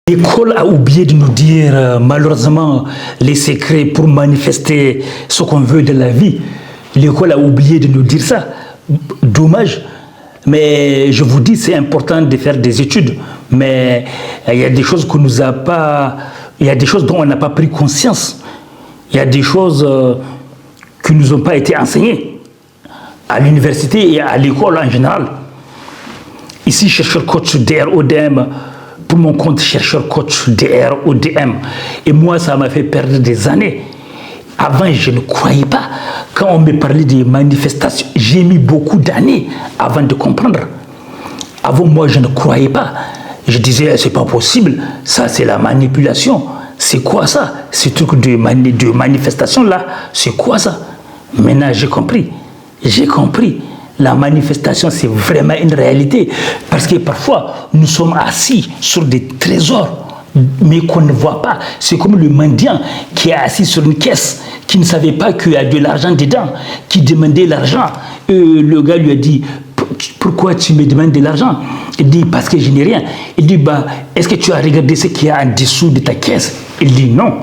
L'école a oublié de nous dire malheureusement les secrets pour manifester ce qu'on veut de la vie. L'école a oublié de nous dire ça. Dommage. Mais je vous dis, c'est important de faire des études. Mais il y a des choses qu'on nous a pas, il y a des choses dont on n'a pas pris conscience. Il y a des choses qui ne nous ont pas été enseignées à l'université et à l'école en général. Ici, chercheur coach DRODM, pour mon compte chercheur coach DRODM. Et moi, ça m'a fait perdre des années. Avant, je ne croyais pas. Quand on me parlait des manifestations, j'ai mis beaucoup d'années avant de comprendre. Avant, moi, je ne croyais pas. Je disais, c'est pas possible. Ça, c'est la manipulation. C'est quoi ça? Ce truc de manifestation-là, c'est quoi ça? Maintenant, j'ai compris. J'ai compris. La manifestation, c'est vraiment une réalité. Parce que parfois, nous sommes assis sur des trésors, mais qu'on ne voit pas. C'est comme le mendiant qui est assis sur une caisse, qui ne savait pas qu'il y a de l'argent dedans, qui demandait l'argent. Le gars lui a dit, pourquoi tu me demandes de l'argent? Il dit, parce que je n'ai rien. Il dit, est-ce que tu as regardé ce qu'il y a en dessous de ta caisse? Il dit, non.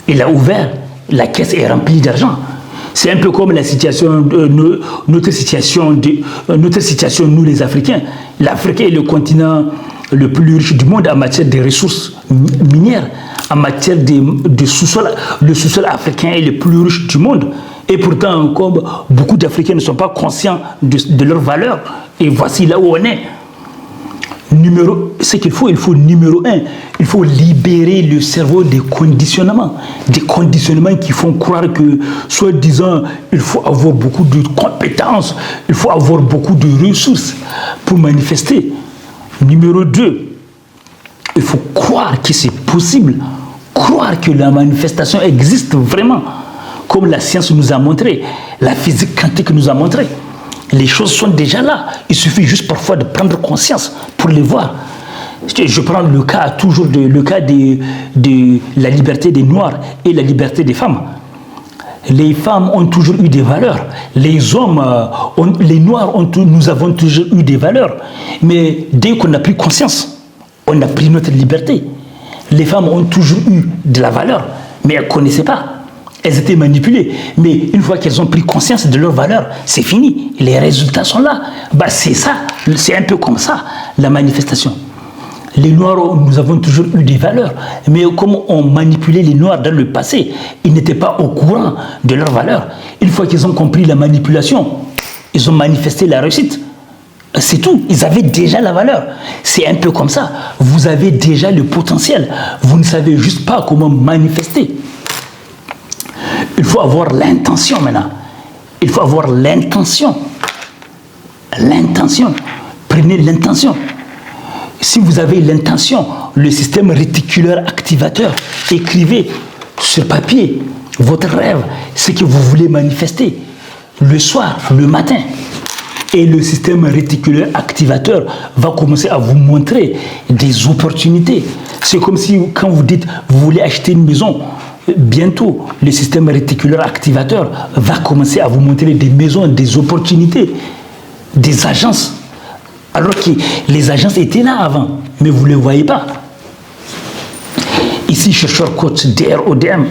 Il a ouvert, la caisse est remplie d'argent. C'est un peu comme la situation, notre situation, nous les Africains. L'Afrique est le continent le plus riche du monde en matière de ressources minières, en matière de sous-sol. Le sous-sol africain est le plus riche du monde. Et pourtant, comme beaucoup d'Africains ne sont pas conscients de leur valeur, et voici là où on est. Ce qu'il faut, numéro un, il faut libérer le cerveau des conditionnements qui font croire que, soi-disant, il faut avoir beaucoup de compétences, il faut avoir beaucoup de ressources pour manifester. Numéro 2, il faut croire que c'est possible, croire que la manifestation existe vraiment, comme la science nous a montré, la physique quantique nous a montré. Les choses sont déjà là. Il suffit juste parfois de prendre conscience pour les voir. Je prends le cas de la liberté des Noirs et la liberté des femmes. Les femmes ont toujours eu des valeurs. Les hommes, les Noirs, nous avons toujours eu des valeurs. Mais dès qu'on a pris conscience, on a pris notre liberté. Les femmes ont toujours eu de la valeur, mais elles ne connaissaient pas. Elles étaient manipulées. Mais une fois qu'elles ont pris conscience de leurs valeurs, c'est fini. Les résultats sont là. C'est ça. C'est un peu comme ça, la manifestation. Les Noirs, nous avons toujours eu des valeurs. Mais comme on manipulait les Noirs dans le passé, ils n'étaient pas au courant de leurs valeurs. Une fois qu'ils ont compris la manipulation, ils ont manifesté la réussite. C'est tout. Ils avaient déjà la valeur. C'est un peu comme ça. Vous avez déjà le potentiel. Vous ne savez juste pas comment manifester. Il faut avoir l'intention maintenant. Il faut avoir l'intention. L'intention. Prenez l'intention. Si vous avez l'intention, le système réticulaire activateur, écrivez sur papier votre rêve, ce que vous voulez manifester, le soir, le matin. Et le système réticulaire activateur va commencer à vous montrer des opportunités. C'est comme si, quand vous dites, vous voulez acheter une maison, bientôt, le système réticulaire activateur va commencer à vous montrer des maisons, des opportunités, des agences. Alors que les agences étaient là avant, mais vous ne les voyez pas. Ici, chercheur coach DRODM.